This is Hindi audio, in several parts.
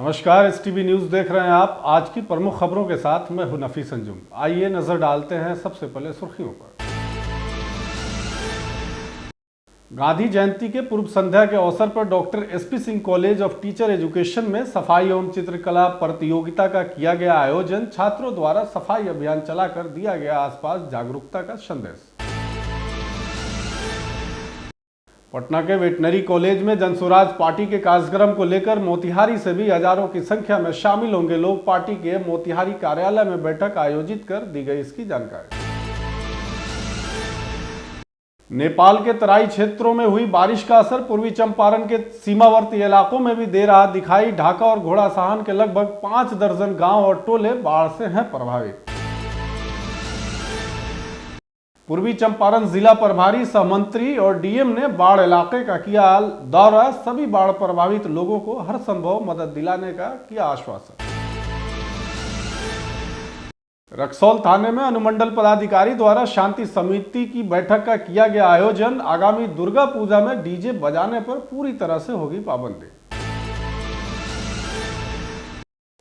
नमस्कार, एसटीवी न्यूज देख रहे हैं आप। आज की प्रमुख खबरों के साथ मैं हूं नफीस अंजुम। आइए नजर डालते हैं सबसे पहले सुर्खियों पर। गांधी जयंती के पूर्व संध्या के अवसर पर doctor SP Singh college of teacher education में सफाई एवं चित्रकला प्रतियोगिता का किया गया आयोजन। छात्रों द्वारा सफाई अभियान चलाकर दिया गया आसपास जागरूकता का संदेश। पटना के वेटनरी कॉलेज में जनसुराज पार्टी के कार्यक्रम को लेकर मोतिहारी से भी हजारों की संख्या में शामिल होंगे लोग। पार्टी के मोतिहारी कार्यालय में बैठक आयोजित कर दी गई इसकी जानकारी। नेपाल के तराई क्षेत्रों में हुई बारिश का असर पूर्वी चंपारण के सीमावर्ती इलाकों में भी दे रहा दिखाई। ढाका और घोड़ासहान के लगभग 5 दर्जन गांव और टोले बाढ़ से हैं प्रभावित। पूर्वी चंपारण जिला प्रभारी सहमंत्री और डीएम ने बाढ़ इलाके का किया दौरा। सभी बाढ़ प्रभावित लोगों को हर संभव मदद दिलाने का किया आश्वासन। रक्सौल थाने में अनुमंडल पदाधिकारी द्वारा शांति समिति की बैठक का किया गया आयोजन। आगामी दुर्गा पूजा में डीजे बजाने पर पूरी तरह से होगी पाबंदी।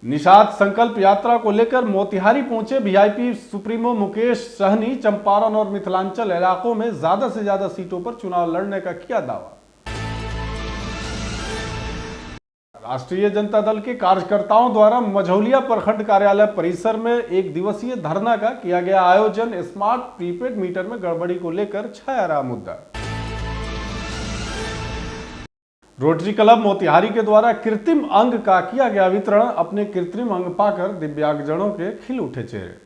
निषाद संकल्प यात्रा को लेकर मोतिहारी पहुंचे वीआईपी सुप्रीमो मुकेश सहनी। चंपारण और मिथिलांचल इलाकों में ज्यादा से ज्यादा सीटों पर चुनाव लड़ने का किया दावा। राष्ट्रीय जनता दल के कार्यकर्ताओं द्वारा मझौलिया प्रखंड कार्यालय परिसर में एक दिवसीय धरना का किया गया आयोजन। स्मार्ट प्रीपेड मीटर में गड़बड़ी को लेकर छाया रहा मुद्दा। रोटरी क्लब मोतिहारी के द्वारा कृत्रिम अंग का किया गया वितरण। अपने कृत्रिम अंग पाकर दिव्यांगजनों के खिल उठे चेहरे।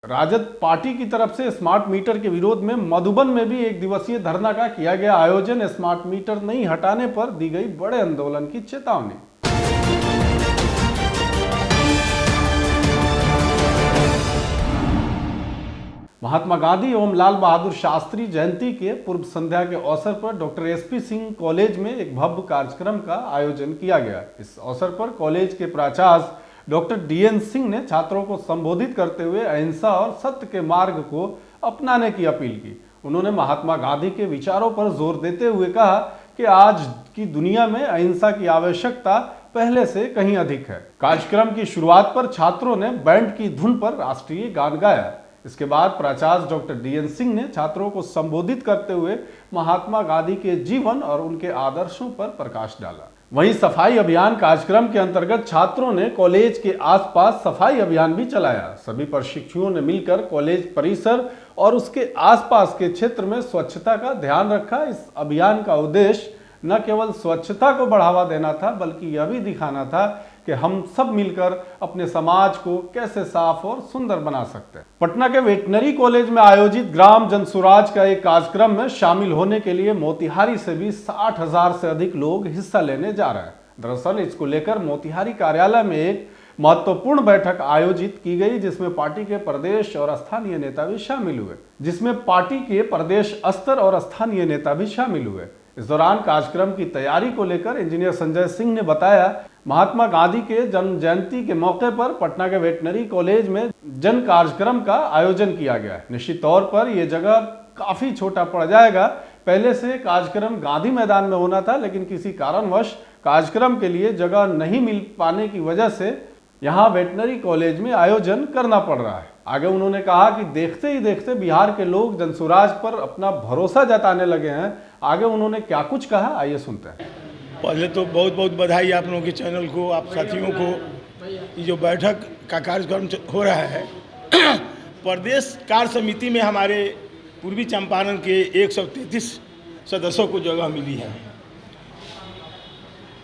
राजद पार्टी की तरफ से स्मार्ट मीटर के विरोध में मधुबन में भी एक दिवसीय धरना का किया गया आयोजन। स्मार्ट मीटर नहीं हटाने पर दी गई बड़े आंदोलन की चेतावनी। महात्मा गांधी एवं लाल बहादुर शास्त्री जयंती के पूर्व संध्या के अवसर पर डॉक्टर एसपी सिंह कॉलेज में एक भव्य कार्यक्रम का आयोजन किया गया। इस अवसर पर कॉलेज के प्राचार्य डॉक्टर डीएन सिंह ने छात्रों को संबोधित करते हुए अहिंसा और सत्य के मार्ग को अपनाने की अपील की। उन्होंने महात्मा गांधी के विचारों पर जोर देते हुए कहा कि आज की दुनिया में अहिंसा की आवश्यकता पहले से कहीं अधिक है। कार्यक्रम की शुरुआत पर छात्रों ने बैंड की धुन पर राष्ट्रीय गान गाया। इसके बाद प्राचार्य डॉक्टर डीएन सिंह ने छात्रों को संबोधित करते हुए महात्मा गांधी के जीवन और उनके आदर्शों पर प्रकाश डाला। वहीं सफाई अभियान कार्यक्रम के अंतर्गत छात्रों ने कॉलेज के आसपास सफाई अभियान भी चलाया। सभी प्रशिक्षुओं ने मिलकर कॉलेज परिसर और उसके आसपास के क्षेत्र में स्वच्छता का ध्यान रखा। इस अभियान का उद्देश्य न केवल स्वच्छता को बढ़ावा देना था, बल्कि यह भी दिखाना था कि हम सब मिलकर अपने समाज को कैसे साफ और सुंदर बना सकते हैं। पटना के वेटनरी कॉलेज में आयोजित ग्राम जनसुराज का एक कार्यक्रम में शामिल होने के लिए मोतिहारी से भी 60,000 से अधिक लोग हिस्सा लेने जा रहे हैं। दरअसल इसको लेकर मोतिहारी कार्यालय में एक महत्वपूर्ण बैठक आयोजित की गई, जिसमें पार्टी के प्रदेश और स्थानीय नेता भी शामिल हुए। इस दौरान कार्यक्रम की तैयारी को लेकर इंजीनियर संजय सिंह ने बताया, महात्मा गांधी के जन्म जयंती के मौके पर पटना के वेटनरी कॉलेज में जन कार्यक्रम का आयोजन किया गया है। निश्चित तौर पर यह जगह काफी छोटा पड़ जाएगा। पहले से कार्यक्रम गांधी मैदान में होना था, लेकिन किसी कारणवश कार्यक्रम के लिए जगह नहीं मिल पाने की वजह से यहाँ वेटनरी कॉलेज में आयोजन करना पड़ रहा है। आगे उन्होंने कहा कि देखते ही देखते बिहार के लोग जनसुराज पर अपना भरोसा जताने लगे हैं। आगे उन्होंने क्या कुछ कहा, आइए सुनते हैं। पहले तो बहुत बहुत बधाई आप लोगों के चैनल को, आप साथियों को। ये जो बैठक का कार्यक्रम हो रहा है, प्रदेश कार्य समिति में हमारे पूर्वी चंपारण के 133 सदस्यों को जगह मिली है।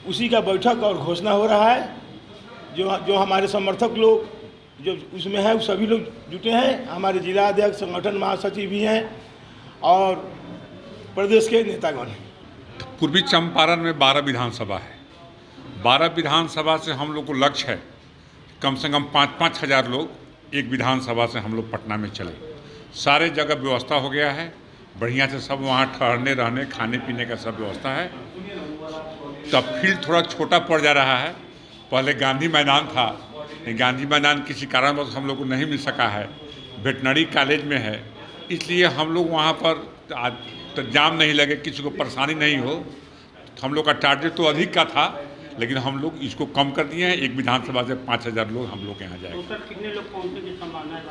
उसी का बैठक और घोषणा हो रहा है। जो हमारे समर्थक लोग जो उसमें हैं, सभी लोग जुटे हैं। हमारे जिला अध्यक्ष, संगठन महासचिव भी हैं और प्रदेश के नेतागण। पूर्वी चंपारण में 12 विधानसभा है। 12 विधानसभा से हम लोग को लक्ष्य है कम से कम 5-5 हज़ार लोग एक विधानसभा से हम लोग पटना में चले। सारे जगह व्यवस्था हो गया है बढ़िया से, सब वहाँ ठहरने रहने खाने पीने का सब व्यवस्था है। तब फील्ड थोड़ा छोटा पड़ जा रहा है। पहले गांधी मैदान था, गांधी मैदान किसी कारणवश हम लोग को नहीं मिल सका है। वेटनरी कॉलेज में है, इसलिए हम लोग वहाँ पर तो जाम नहीं लगे, किसी को परेशानी नहीं हो, हम लोग का टारगेट तो अधिक का था, लेकिन हम लोग इसको कम कर दिए हैं। एक विधानसभा से 5,000 लोग हम लोग के यहाँ जाएंगे। तो सर कितने लोग पहुँचने की संभावना है?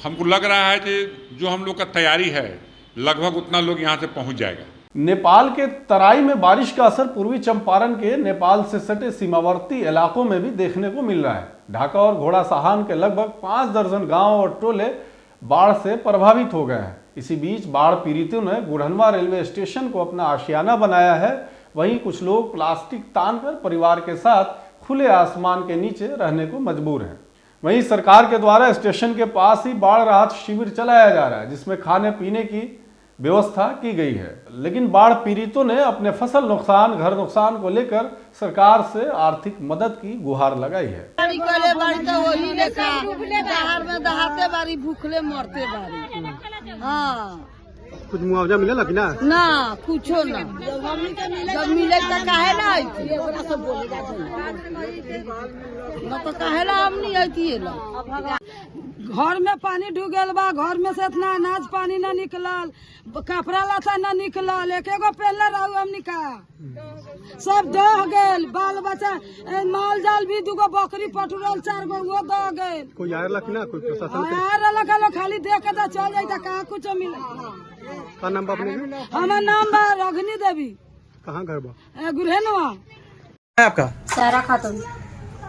हमको लग रहा है कि जो हम लोग का तैयारी है लगभग उतना लोग यहाँ से पहुँच जाएगा। नेपाल के तराई में बारिश का असर पूर्वी चंपारण के नेपाल से सटे सीमावर्ती इलाकों में भी देखने को मिल रहा है। ढाका और घोड़ासहान के लगभग 5 दर्जन गांव और टोले बाढ़ से प्रभावित हो गए हैं। इसी बीच बाढ़ पीड़ितों ने गुढ़नवा रेलवे स्टेशन को अपना आशियाना बनाया है। वहीं कुछ लोग प्लास्टिक तानकर परिवार के साथ खुले आसमान के नीचे रहने को मजबूर हैं। वहीं सरकार के द्वारा स्टेशन के पास ही बाढ़ राहत शिविर चलाया जा रहा है, जिसमें खाने पीने की व्यवस्था की गई है। लेकिन बाढ़ पीड़ितों ने अपने फसल नुकसान, घर नुकसान को लेकर सरकार से आर्थिक मदद की गुहार लगाई है। कुछ मुआवजा मिला कि ना? ना कुछो ना, जब मिले तो काहे ना आई थी, ना तो काहे ना हम नहीं आई थी। घर में पानी ढुक गल बा, घर में से इतना अनाज पानी न निकलल, कपड़ा लता न निकलल, एक एगो पहले रहू हमनी का सब दह गेल, बाल बच्चा माल जाल भी दूगो बकरी पटुरल 4 गो वो दह गेल। कोई आयल कि ना? कोई प्रशासन आयल खाली देख के तो चल जाता, कहा कुछ मिला। का नाम बा अपने? हमार नाम बा रघनी देवी। कहाँ घर बा? गुरहनवा। आपका? सारा खातून।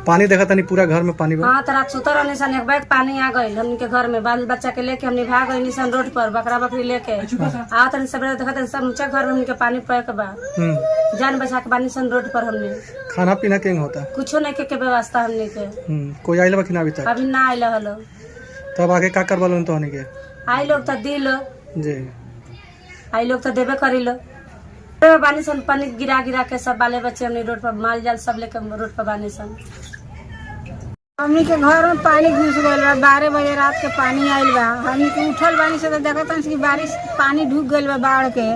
पानी देखा तनी पूरा घर में पानी बा? हाँ, तो रात सुतर रहने सन एक बैग पानी आ गई हमनी के घर में। बाल बच्चा के लेके हमनी भाग गई सन रोड पर, बकरा बकरी लेके आ तनी सबरे देखा तनी सब ऊंचा घर में हमनी के पानी पैक बा। जान बचा के बानी सन रोड पर। हमने खाना पीना केंग होता? कुछो नहीं के व्यवस्था हमनी के। कोई आइल बा कि ना अभी तक? अभी ना आइल हलो। तब आगे का करवालो तो होने के? आई लोग तो दिल जी, आई लोग तो देवे करी लो। बानी सन पानी गिरा गिरा के सब बाले बच्चे हमने रोड पर, माल जाल सब लेके रोड पर बानी सन। हमनी के घर में पानी घुस गइल बा, 12 बजे रात के पानी आइल बा। हमनी के उठल बानी से तो देखत हन कि बारिश पानी ढुक गइल बा बाढ़ के।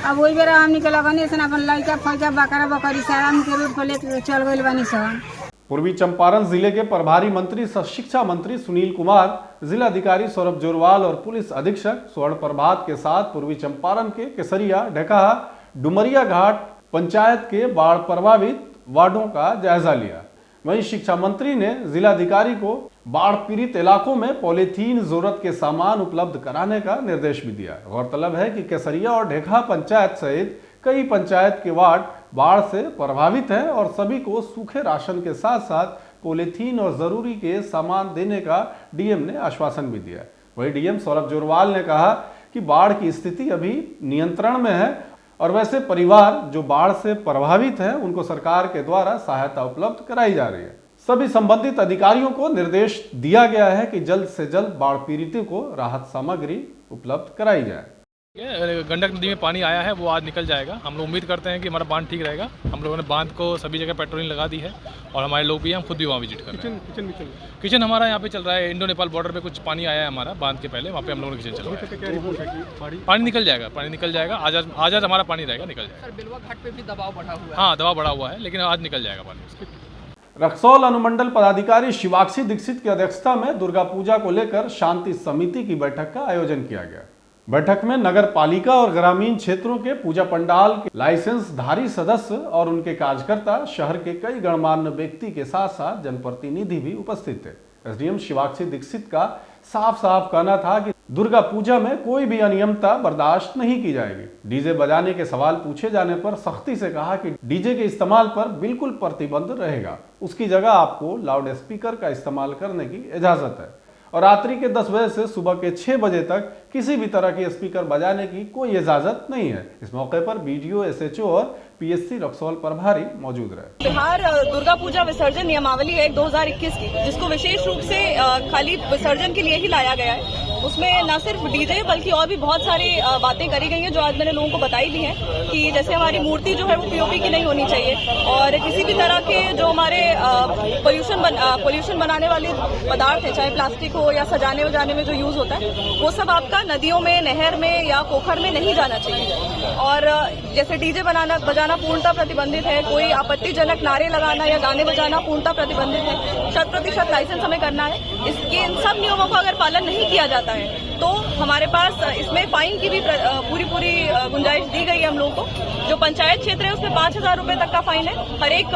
अब वही बेरा हमनी के लगनी सन अपन लइका फइका बकरा बकरी सारा हमनी के रोड पर लेके चल गइल बानी सन। पूर्वी चंपारण जिले के प्रभारी मंत्री सह शिक्षा मंत्री सुनील कुमार, जिलाधिकारी सौरभ जोरवाल और पुलिस अधीक्षक स्वर्ण प्रभात के साथ पूर्वी चंपारण के केसरिया, ढेकहा, डुमरिया घाट पंचायत के बाढ़ प्रभावित वार्डों का जायजा लिया। वहीं शिक्षा मंत्री ने जिलाधिकारी को बाढ़ पीड़ित इलाकों में पॉलीथीन जरूरत के सामान उपलब्ध कराने का निर्देश भी दिया। गौरतलब है कि केसरिया और ढेकहा पंचायत सहित कई पंचायत के वार्ड बाढ़ से प्रभावित हैं और सभी को सूखे राशन के साथ साथ पॉलीथीन और जरूरी के सामान देने का डीएम ने आश्वासन भी दिया। वहीं डीएम सौरभ जोरवाल ने कहा कि बाढ़ की स्थिति अभी नियंत्रण में है और वैसे परिवार जो बाढ़ से प्रभावित हैं उनको सरकार के द्वारा सहायता उपलब्ध कराई जा रही है। सभी संबंधित अधिकारियों को निर्देश दिया गया है कि जल्द से जल्द बाढ़ पीड़ितों को राहत सामग्री उपलब्ध कराई जाए। गंडक नदी में पानी आया है, वो आज निकल जाएगा। हम लोग उम्मीद करते हैं कि हमारा बांध ठीक रहेगा। हम लोगों ने बांध को सभी जगह पेट्रोलिंग लगा दी है और हमारे लोग भी हैं, हम खुद भी वहाँ विजिट कर रहे हैं। किचन हमारा यहाँ पे चल रहा है। इंडो नेपाल बॉर्डर पे कुछ पानी आया है हमारा बांध के पहले, वहाँ पे हम लोगों ने किचन चल रहा है। पानी निकल जाएगा, पानी निकल जाएगा। आज हमारा पानी रहेगा, निकल जाएगा। बेलवा घाट पे भी दबाव बढ़ा हुआ है। हाँ, दबाव बढ़ा हुआ है, लेकिन आज निकल जाएगा पानी। रक्सौल अनुमंडल पदाधिकारी शिवाक्षी दीक्षित की अध्यक्षता में दुर्गा पूजा को लेकर शांति समिति की बैठक का आयोजन किया गया। बैठक में नगर पालिका और ग्रामीण क्षेत्रों के पूजा पंडाल के लाइसेंसधारी सदस्य और उनके कार्यकर्ता, शहर के कई गणमान्य व्यक्ति के साथ साथ जनप्रतिनिधि भी उपस्थित थे। एसडीएम शिवाक्षी दीक्षित का साफ साफ कहना था कि दुर्गा पूजा में कोई भी अनियमितता बर्दाश्त नहीं की जाएगी। डीजे बजाने के सवाल पूछे जाने पर सख्ती से कहा कि डीजे के इस्तेमाल पर बिल्कुल प्रतिबंध रहेगा। उसकी जगह आपको लाउड स्पीकर का इस्तेमाल करने की इजाजत है और रात्रि के 10 बजे से सुबह के 6 बजे तक किसी भी तरह की स्पीकर बजाने की कोई इजाजत नहीं है। इस मौके पर बीडीओ, एसएचओ और पीएससी रक्सौल प्रभारी मौजूद रहे। बिहार दुर्गा पूजा विसर्जन नियमावली है 2021 की, जिसको विशेष रूप से खाली विसर्जन के लिए ही लाया गया है। उसमें न सिर्फ डीजे बल्कि और भी बहुत सारी बातें करी गई हैं जो आज मैंने लोगों को बताई भी हैं कि जैसे हमारी मूर्ति जो है वो पीओपी की नहीं होनी चाहिए और किसी भी तरह के जो हमारे पोल्यूशन बनाने वाले पदार्थ हैं, चाहे प्लास्टिक हो या सजाने वजाने में जो यूज होता है, वो सब आपका नदियों में, नहर में या पोखर में नहीं जाना चाहिए। और जैसे डीजे बजाना पूर्णतः प्रतिबंधित है। कोई आपत्तिजनक नारे लगाना या गाने बजाना पूर्णतः प्रतिबंधित है। 100% लाइसेंस हमें करना है। इसके इन सब नियमों का अगर पालन नहीं किया जाता है तो हमारे पास इसमें फाइन की भी पूरी गुंजाइश दी गई है हम लोगों को। जो पंचायत क्षेत्र है उसमें 5,000 रुपए तक का फाइन है हर एक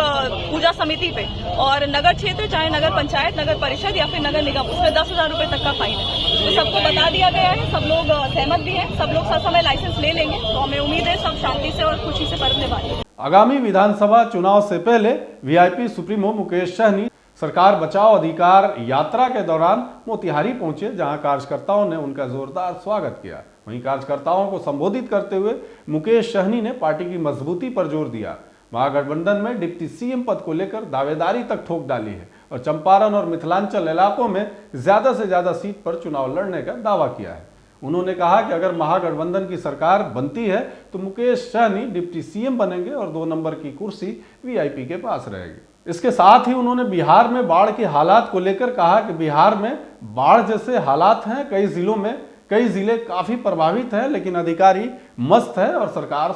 पूजा समिति पे, और नगर क्षेत्र चाहे नगर पंचायत, नगर परिषद या फिर नगर निगम, उसमें 10,000 रुपए तक का फाइन है। तो सबको बता दिया गया है, सब लोग सहमत भी हैं, सब लोग समय लाइसेंस ले लेंगे। तो हमें उम्मीद है सब शांति से और खुशी से पर्व निभाएंगे। आगामी विधानसभा चुनाव से पहले वीआईपी सुप्रीमो मुकेश सहनी सरकार बचाओ अधिकार यात्रा के दौरान मोतिहारी पहुंचे, जहां कार्यकर्ताओं ने उनका जोरदार स्वागत किया। वहीं कार्यकर्ताओं को संबोधित करते हुए मुकेश सहनी ने पार्टी की मजबूती पर जोर दिया। महागठबंधन में डिप्टी सीएम पद को लेकर दावेदारी तक ठोक डाली है और चंपारण और मिथिलांचल इलाकों में ज्यादा से ज्यादा सीट पर चुनाव लड़ने का दावा किया है। उन्होंने कहा कि अगर महागठबंधन की सरकार बनती है तो मुकेश सहनी डिप्टी सीएम बनेंगे और 2 नंबर की कुर्सी वीआईपी के पास रहेगी। इसके साथ ही उन्होंने बिहार में बाढ़ के हालात को लेकर कहा कि बिहार में बाढ़ जैसे हालात हैं, कई जिलों में कई जिले काफी प्रभावित हैं, लेकिन अधिकारी मस्त है और सरकार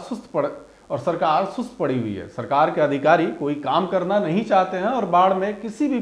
सुस्त पड़ी हुई है। सरकार के अधिकारी कोई काम करना नहीं चाहते हैं और बाढ़ में किसी भी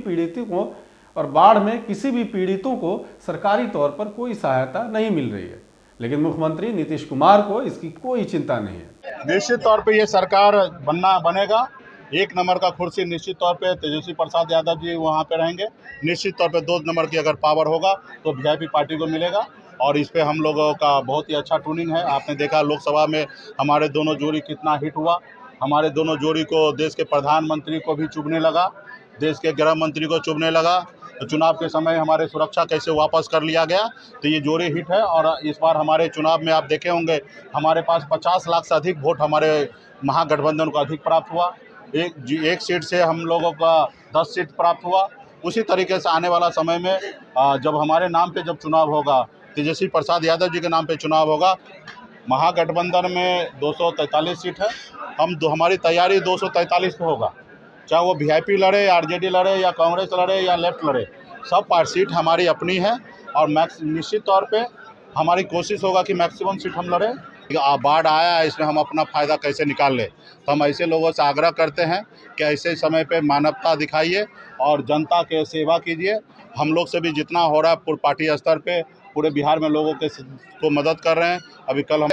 पीड़ितों को सरकारी तौर पर कोई सहायता नहीं मिल रही है। लेकिन मुख्यमंत्री नीतीश कुमार को इसकी कोई चिंता नहीं है। निश्चित तौर पे ये सरकार बनेगा। 1 नंबर का कुर्सी निश्चित तौर पे तेजस्वी प्रसाद यादव जी वहाँ पे रहेंगे। निश्चित तौर पे 2 नंबर की अगर पावर होगा तो वीआईपी पार्टी को मिलेगा, और इस पे हम लोगों का बहुत ही अच्छा ट्यूनिंग है। आपने देखा लोकसभा में हमारे दोनों जोड़ी कितना हिट हुआ। हमारे दोनों जोड़ी को देश के प्रधानमंत्री को भी चुभने लगा, देश के गृह मंत्री को चुभने लगा। तो चुनाव के समय हमारे सुरक्षा कैसे वापस कर लिया गया, तो ये जोड़ी हिट है। और इस बार हमारे चुनाव में आप देखे होंगे हमारे पास 50 लाख से अधिक वोट हमारे महागठबंधन को अधिक प्राप्त हुआ। एक सीट से हम लोगों का 10 सीट प्राप्त हुआ। उसी तरीके से आने वाला समय में जब हमारे नाम पे जब चुनाव होगा, तेजस्वी प्रसाद यादव जी के नाम पे चुनाव होगा, महागठबंधन में 243 सीट है। हमारी तैयारी 243 पे होगा, चाहे वो वीआईपी लड़े, आरजेडी लड़े या कांग्रेस लड़े या लेफ्ट लड़े, सब सीट हमारी अपनी है। और निश्चित तौर पे हमारी कोशिश होगा कि मैक्सिमम सीट हम लड़े। बाढ़ आया है, इसमें हम अपना फ़ायदा कैसे निकाल लें। तो हम ऐसे लोगों से आग्रह करते हैं कि ऐसे समय पे मानवता दिखाइए और जनता के सेवा कीजिए। हम लोग से भी जितना हो रहा है पूरे पार्टी स्तर पे पूरे बिहार में लोगों को मदद कर रहे हैं। अभी कल हम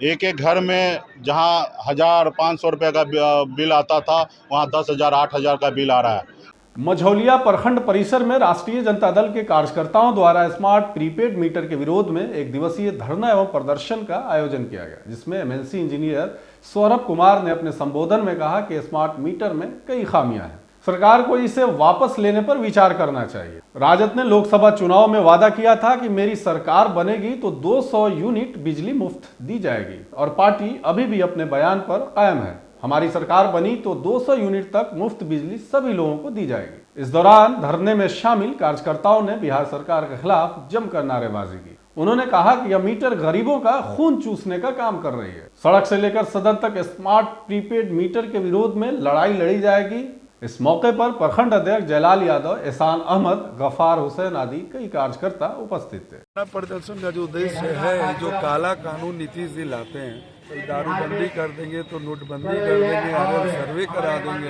एक घर में जहां 1,500 रुपये का बिल आता था, वहां 10,000 8,000 का बिल आ रहा है। मझौलिया प्रखंड परिसर में राष्ट्रीय जनता दल के कार्यकर्ताओं द्वारा स्मार्ट प्रीपेड मीटर के विरोध में एक दिवसीय धरना एवं प्रदर्शन का आयोजन किया गया, जिसमें एमएनसी इंजीनियर सौरभ कुमार ने अपने संबोधन में कहा कि स्मार्ट मीटर में कई खामियां हैं, सरकार को इसे वापस लेने पर विचार करना चाहिए। राजद ने लोकसभा चुनाव में वादा किया था कि मेरी सरकार बनेगी तो 200 यूनिट बिजली मुफ्त दी जाएगी, और पार्टी अभी भी अपने बयान पर कायम है। हमारी सरकार बनी तो 200 यूनिट तक मुफ्त बिजली सभी लोगों को दी जाएगी। इस दौरान धरने में शामिल कार्यकर्ताओं ने बिहार सरकार के खिलाफ जमकर नारेबाजी की। उन्होंने कहा कि यह मीटर गरीबों का खून चूसने का काम कर रही है। सड़क से लेकर सदन तक स्मार्ट प्रीपेड मीटर के विरोध में लड़ाई लड़ी जाएगी। इस मौके पर प्रखंड अध्यक्ष जयलाल यादव, एहसान अहमद, गफार हुसैन आदि कई कार्यकर्ता उपस्थित थे। प्रदर्शन का जो उद्देश्य है, जो काला कानून नीतीश जी लाते हैं, तो दारूबंदी कर देंगे तो नोटबंदी कर देंगे, आगे सर्वे करा देंगे।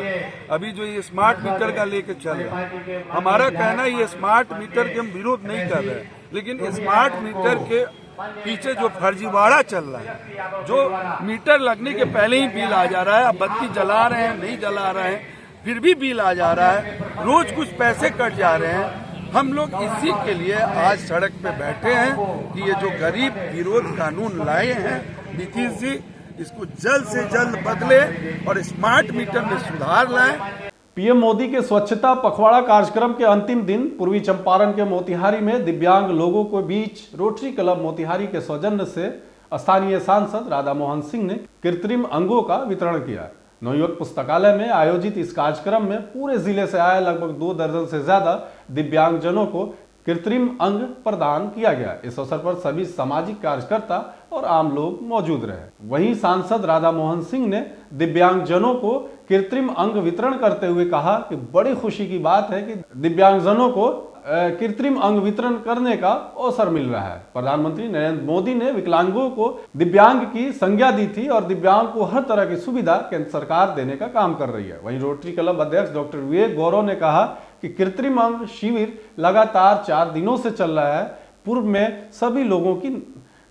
अभी जो ये स्मार्ट मीटर का लेके चल रहा है, हमारा कहना ये स्मार्ट मीटर के हम विरोध नहीं कर रहे हैं, लेकिन स्मार्ट मीटर के पीछे जो फर्जीवाड़ा चल रहा है, जो मीटर लगने के पहले ही बिल आ जा रहा है, अब बत्ती जला रहे हैं नहीं जला रहे हैं फिर भी बिल आ जा रहा है, रोज कुछ पैसे कट जा रहे हैं। हम लोग इसी के लिए आज सड़क पे बैठे हैं कि ये जो गरीब विरोध कानून लाए हैं नीतीश जी, इसको जल्द से जल्द बदले और स्मार्ट मीटर में सुधार लाएं। पीएम मोदी के स्वच्छता पखवाड़ा कार्यक्रम के अंतिम दिन पूर्वी चंपारण के मोतिहारी में दिव्यांग लोगों के बीच रोटरी क्लब मोतिहारी के सौजन्य से स्थानीय सांसद राधा मोहन सिंह ने कृत्रिम अंगों का वितरण किया। नवयुवक पुस्तकालय में आयोजित इस कार्यक्रम में पूरे जिले से आए लगभग 2 दर्जन से ज्यादा दिव्यांगजनों को कृत्रिम अंग प्रदान किया गया। इस अवसर पर सभी सामाजिक कार्यकर्ता और आम लोग मौजूद रहे। वहीं सांसद राधा मोहन सिंह ने दिव्यांगजनों को कृत्रिम अंग वितरण करते हुए कहा कि बड़ी खुशी की बात है कि दिव्यांगजनों को कृत्रिम अंग वितरण करने का अवसर मिल रहा है। प्रधानमंत्री नरेंद्र मोदी ने विकलांगों को दिव्यांग की संज्ञा दी थी और दिव्यांग को हर तरह की सुविधा केंद्र सरकार देने का काम कर रही है। वहीं रोटरी क्लब अध्यक्ष डॉक्टर विवेक गौरव ने कहा कि कृत्रिम अंग शिविर लगातार 4 दिनों से चल रहा है। पूर्व में सभी लोगों की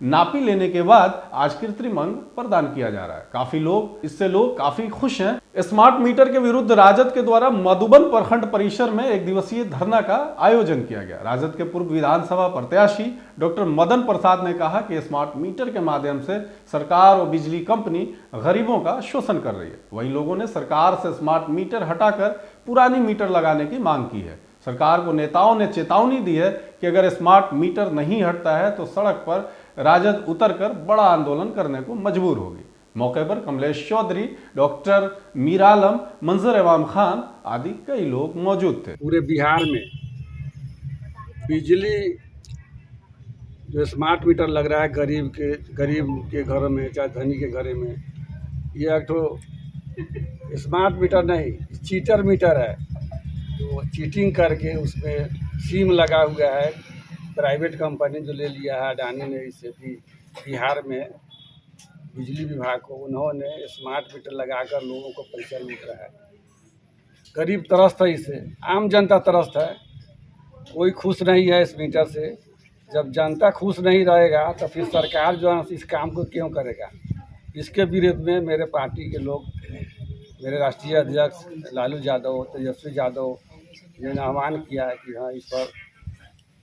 नापी लेने के बाद आज कृत्रिम अंग प्रदान किया जा रहा है। काफी लोग काफी खुश हैं। स्मार्ट मीटर के विरुद्ध राजद के द्वारा मधुबन प्रखंड परिसर में एक दिवसीय धरना का आयोजन किया गया। राजद के पूर्व विधानसभा प्रत्याशी डॉक्टर मदन प्रसाद ने कहा कि स्मार्ट मीटर के माध्यम से सरकार और बिजली कंपनी गरीबों का शोषण कर रही है। वहीं लोगों ने सरकार से स्मार्ट मीटर हटाकर पुरानी मीटर लगाने की मांग की है। सरकार को नेताओं ने चेतावनी दी है कि अगर स्मार्ट मीटर नहीं हटता है तो सड़क पर राजद उतरकर बड़ा आंदोलन करने को मजबूर होगी। मौके पर कमलेश चौधरी, डॉक्टर मीरा आलम, मंजर इमाम खान आदि कई लोग मौजूद थे। पूरे बिहार में बिजली जो स्मार्ट मीटर लग रहा है गरीब के घरों में, चाहे धनी के घरों में, ये एक तो स्मार्ट मीटर नहीं, चीटर मीटर है। तो चीटिंग करके उसमें सिम लगा हुआ है। प्राइवेट कंपनी जो ले लिया है अडानी ने, इससे भी बिहार में बिजली विभाग को उन्होंने स्मार्ट मीटर लगाकर लोगों को पैसा लूट रहा है। गरीब त्रस्त है, इससे आम जनता त्रस्त है। कोई खुश नहीं है इस मीटर से। जब जनता खुश नहीं रहेगा तो फिर सरकार जो है इस काम को क्यों करेगा। इसके विरोध में मेरे पार्टी के लोग, मेरे राष्ट्रीय अध्यक्ष लालू यादव, तेजस्वी यादव ने आह्वान किया है कि हाँ, इस पर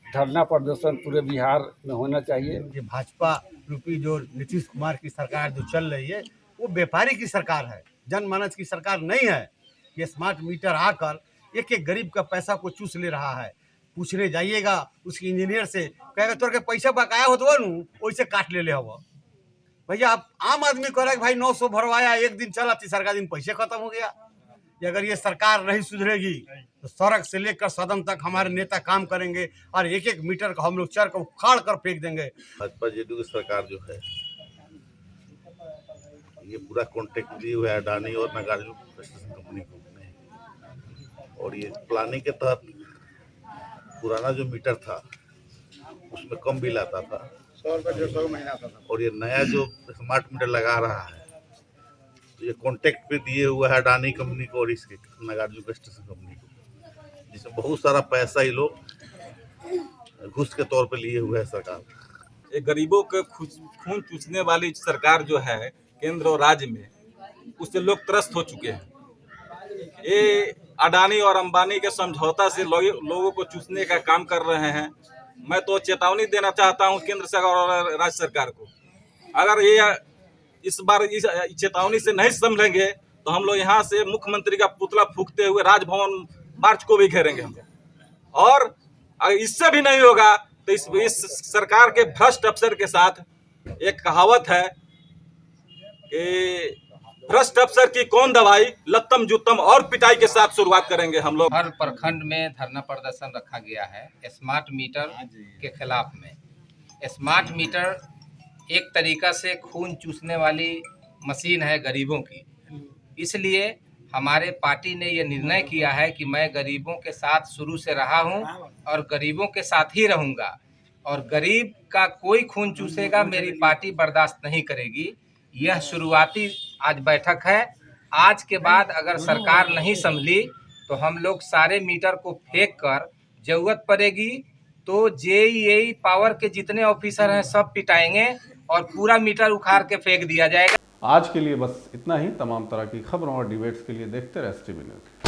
धरना प्रदर्शन पूरे बिहार में होना चाहिए। ये भाजपा रूपी जो नीतीश कुमार की सरकार जो चल रही है वो व्यापारी की सरकार है, जनमानस की सरकार नहीं है। ये स्मार्ट मीटर आकर एक एक गरीब का पैसा को चूस ले रहा है। पूछने जाइएगा उसके इंजीनियर से, कहेगा तोर के पैसा बकाया होता नू वैसे काट ले हवा। भैया आप आम आदमी कह भाई 900 भरवाया, एक दिन चला, तीसरा दिन पैसे खत्म हो गया। कि अगर ये सरकार नहीं सुधरेगी तो सड़क से लेकर सदन तक हमारे नेता काम करेंगे और एक एक मीटर का हम लोग चर को उखाड़ कर फेंक देंगे। भाजपा जेडीयू की सरकार जो है ये पूरा कॉन्ट्रैक्ट दी हुआ है अडानी और नागार्जुन कंपनी को, और ये प्लानिंग के तहत पुराना जो मीटर था उसमें कम बिल आता था, 100 रुपये 150 महीना आता था, और ये नया जो स्मार्ट मीटर लगा रहा है तो ये कॉन्ट्रैक्ट पे दिए हुआ है अडानी कंपनी को और इसके नागार्जुन कंपनी को, जिसमें बहुत सारा पैसा ये लोग घूस के तौर पे लिए हुए है सरकार। ये गरीबों के खून चूसने वाली सरकार जो है केंद्र और राज्य में, उससे लोग त्रस्त हो चुके हैं। ये अडानी और अंबानी के समझौता से लोगों को चूसने का काम कर रहे हैं। मैं तो चेतावनी देना चाहता हूं केंद्र सरकार और राज्य सरकार को, अगर ये इस बार इस चेतावनी से नहीं संभलेंगे तो हम लोग यहाँ से मुख्यमंत्री का पुतला फूंकते हुए राजभवन मार्च को भी घेरेंगे हम लोग। और अगर इससे भी नहीं होगा तो इस सरकार के भ्रष्ट अफसर के साथ एक कहावत है कि भ्रष्ट अफसर की कौन दवाई, लत्तम जुत्तम और पिटाई के साथ शुरुआत करेंगे हम लोग। हर प्रखंड में धरना प्रदर्शन रखा गया है स्मार्ट मीटर के खिलाफ में। स्मार्ट मीटर एक तरीका से खून चूसने वाली मशीन है गरीबों की, इसलिए हमारे पार्टी ने ये निर्णय किया है कि मैं गरीबों के साथ शुरू से रहा हूं और गरीबों के साथ ही रहूंगा, और गरीब का कोई खून चूसेगा मेरी पार्टी बर्दाश्त नहीं करेगी। यह शुरुआती आज बैठक है। आज के बाद अगर सरकार नहीं संभली तो हम लोग सारे मीटर को फेंक कर, जरूरत पड़ेगी तो जेईई पावर के जितने ऑफिसर हैं सब पिटाएंगे और पूरा मीटर उखाड़ के फेंक दिया जाएगा। आज के लिए बस इतना ही। तमाम तरह की खबरों और डिबेट्स के लिए देखते रहे STV न्यूज़।